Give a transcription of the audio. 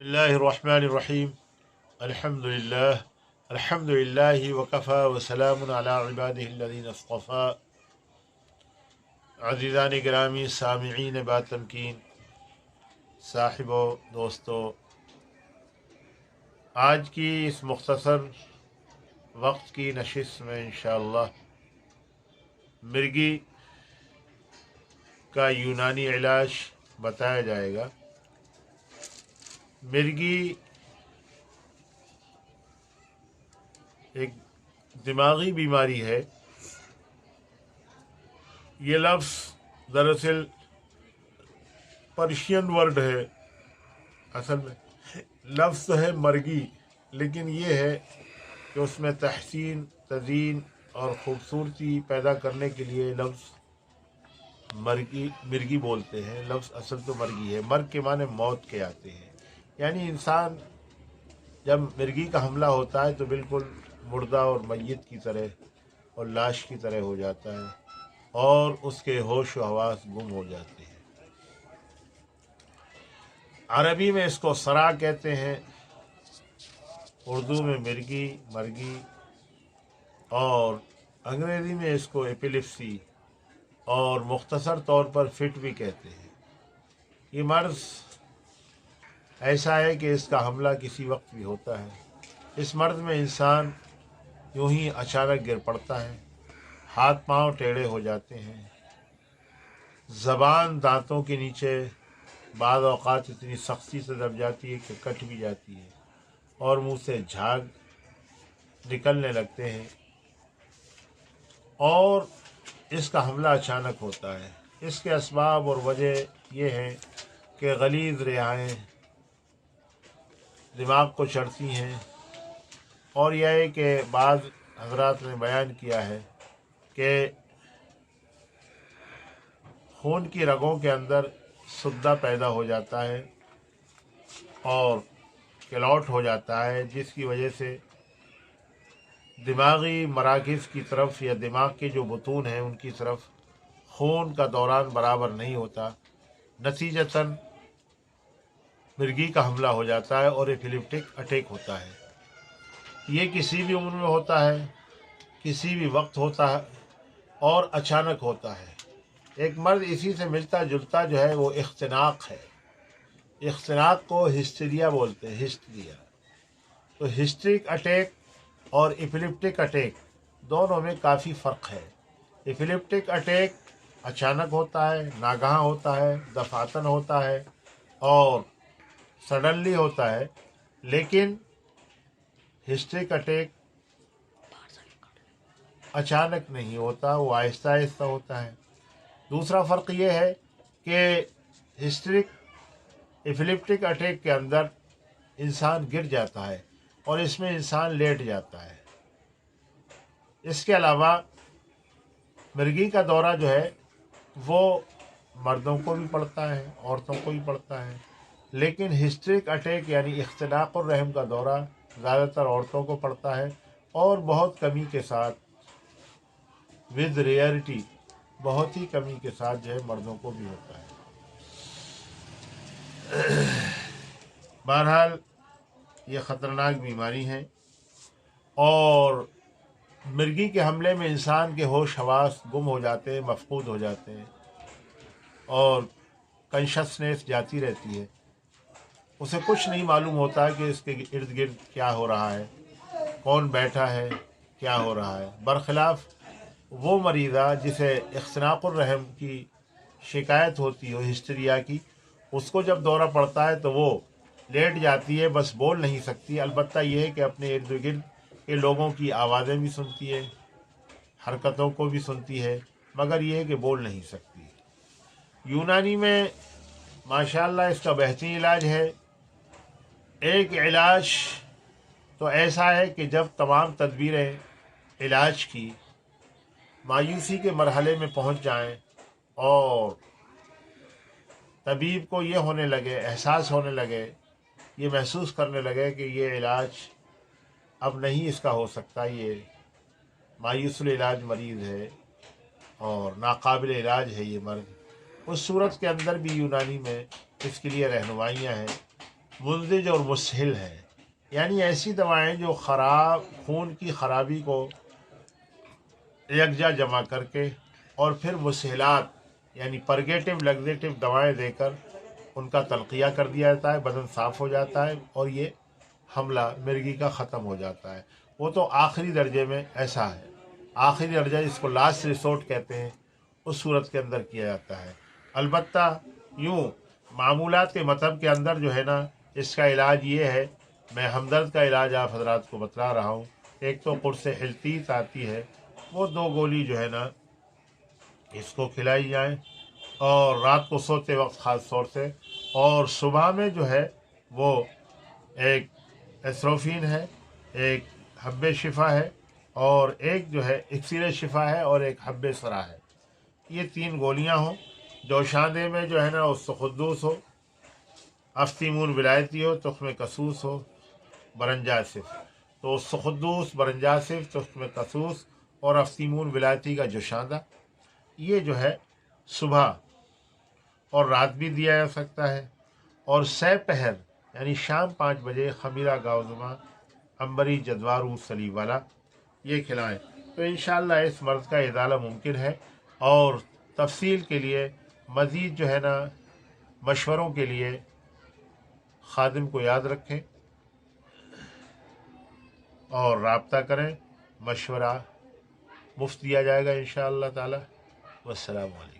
बिस्मिल्लाहिर्रहमानिर्रहीम अल्हम्दुलिल्लाहि वकफ़ा वसलामुन अला इबादिहिल्लज़ीना इस्तफ़ा। अज़ीज़ान गिरामी सामिईन बातमकीन साहिबो दोस्तों, आज की इस मुख्तसर वक्त की नशिस्त में इंशाअल्लाह मिर्गी का यूनानी इलाज बताया जाएगा। मिर्गी एक दिमागी बीमारी है। ये लफ्ज़ दरअसल पर्शियन वर्ड है। असल में लफ्ज़ तो है मर्गी, लेकिन ये है कि उसमें तहसीन, तज़ीन और ख़ूबसूरती पैदा करने के लिए लफ्ज़ मिर्गी बोलते हैं। लफ्ज़ असल तो मर्गी है। मर्ग के माने मौत के आते हैं। यानी इंसान जब मिर्गी का हमला होता है तो बिल्कुल मुर्दा और मय्यत की तरह और लाश की तरह हो जाता है और उसके होश व हवास गुम हो जाते हैं। अरबी में इसको सरा कहते हैं, उर्दू में मिर्गी, मर्गी, और अंग्रेज़ी में इसको एपिलेप्सी और मुख्तसर तौर पर फिट भी कहते हैं। ये मर्ज़ ऐसा है कि इसका हमला किसी वक्त भी होता है। इस मर्ज़ में इंसान यूं ही अचानक गिर पड़ता है, हाथ पांव टेढ़े हो जाते हैं, ज़बान दांतों के नीचे बाज़ औक़ात इतनी सख्ती से दब जाती है कि कट भी जाती है और मुंह से झाग निकलने लगते हैं, और इसका हमला अचानक होता है। इसके असबाब और वजह यह है कि गलीज़ रिहाएँ दिमाग को चढ़ती हैं, और यह है कि बाज़ हज़रात ने बयान किया है कि खून की रगों के अंदर सुद्दा पैदा हो जाता है और क्लॉट हो जाता है, जिसकी वजह से दिमागी मराकिज़ की तरफ या दिमाग के जो बुतून हैं उनकी तरफ खून का दौरान बराबर नहीं होता। नतीजतन मिर्गी का हमला हो जाता है और एपिलेप्टिक अटैक होता है। ये किसी भी उम्र में होता है, किसी भी वक्त होता है और अचानक होता है। एक मर्द इसी से मिलता जुलता जो है वो इख्तिनाक है। इख्तिनाक को हिस्टीरिया बोलते हैं, हिस्टीरिया। तो हिस्ट्रिक अटैक और एपिलेप्टिक अटैक दोनों में काफ़ी फ़र्क है। एपिलेप्टिक अटैक अचानक होता है, नागाह होता है, दफातन होता है और सडनली होता है, लेकिन हिस्ट्रिक अटैक अचानक नहीं होता, वो आहिस्ता आहिस्ता होता है। दूसरा फ़र्क ये है कि हिस्ट्रिक एपिलेप्टिक अटैक के अंदर इंसान गिर जाता है और इसमें इंसान लेट जाता है। इसके अलावा मिर्गी का दौरा जो है वो मर्दों को भी पड़ता है, औरतों को भी पड़ता है, लेकिन हिस्ट्रिक अटैक यानी इख्तिनाक़ुर रहम का दौरा ज़्यादातर औरतों को पड़ता है और बहुत कमी के साथ, विद रेयरिटी, बहुत ही कमी के साथ जो है मर्दों को भी होता है। बहरहाल ये ख़तरनाक बीमारी है और मिर्गी के हमले में इंसान के होश हवास गुम हो जाते हैं, मफकूद हो जाते हैं और कॉन्शसनेस जाती रहती है। उसे कुछ नहीं मालूम होता कि इसके इर्द गिर्द क्या हो रहा है, कौन बैठा है, क्या हो रहा है। बरखिलाफ़ वो मरीज़ा जिसे इख्तिनाक़ुर रहम की शिकायत होती हो, हिस्टीरिया की, उसको जब दौरा पड़ता है तो वो लेट जाती है, बस बोल नहीं सकती। अलबत्ता ये है कि अपने इर्द गिर्द के लोगों की आवाज़ें भी सुनती है, हरकतों को भी सुनती है, मगर ये है कि बोल नहीं सकती। यूनानी में माशाअल्लाह इसका बेहतरीन इलाज है। एक इलाज तो ऐसा है कि जब तमाम तदबीरें इलाज की मायूसी के मरहले में पहुंच जाएं और तबीब को ये होने लगे, एहसास होने लगे, ये महसूस करने लगे कि ये इलाज अब नहीं इसका हो सकता, ये मायूसुल इलाज मरीज़ है और नाकाबिल इलाज है ये मर्ज़, उस सूरत के अंदर भी यूनानी में इसके लिए रहनुमाइयाँ हैं منزج اور مسہل ہیں، یعنی ایسی دوائیں جو خون کی خرابی کو یکجا جمع کر کے اور پھر مسہلات یعنی پرگیٹو لگزیٹو دوائیں دے کر ان کا تلقیہ کر دیا جاتا ہے، بدن صاف ہو جاتا ہے اور یہ حملہ مرگی کا ختم ہو جاتا ہے۔ وہ تو آخری درجے میں ایسا ہے، آخری درجہ جس کو لاسٹ ریسورٹ کہتے ہیں، اس صورت کے اندر کیا جاتا ہے۔ البتہ یوں معمولات کے مطلب کے اندر جو ہے نا اس کا علاج یہ ہے، میں ہمدرد کا علاج آپ حضرات کو بتلا رہا ہوں۔ ایک تو قرص حلتیت آتی ہے، وہ 2 گولی جو ہے نا اس کو کھلائی جائیں، اور رات کو سوتے وقت خاص طور سے، اور صبح میں جو ہے وہ ایک ایسروفین ہے، ایک حب شفا ہے، اور ایک جو ہے اکسیر شفا ہے، اور ایک حب سرا ہے۔ یہ 3 گولیاں ہوں۔ جوشاندے میں جو ہے نا استقدوس ہو، افسیمون ولایتی ہو، تخم کسوس ہو، برنجاسف۔ تو استقدوس، برنجاسف، تخم کسوس اور افسیمون ولایتی کا جوشاندہ، یہ جو ہے صبح اور رات بھی دیا جا سکتا ہے، اور سہ پہر یعنی شام 5 بجے خمیرہ گاؤزمہ امبری جدوارو سلی والا یہ کھلائیں، تو انشاءاللہ اس مرض کا ازالہ ممکن ہے۔ اور تفصیل کے لیے مزید جو ہے نا مشوروں کے لیے خادم کو یاد رکھیں اور رابطہ کریں، مشورہ مفت دیا جائے گا انشاءاللہ تعالی۔ والسلام علیکم۔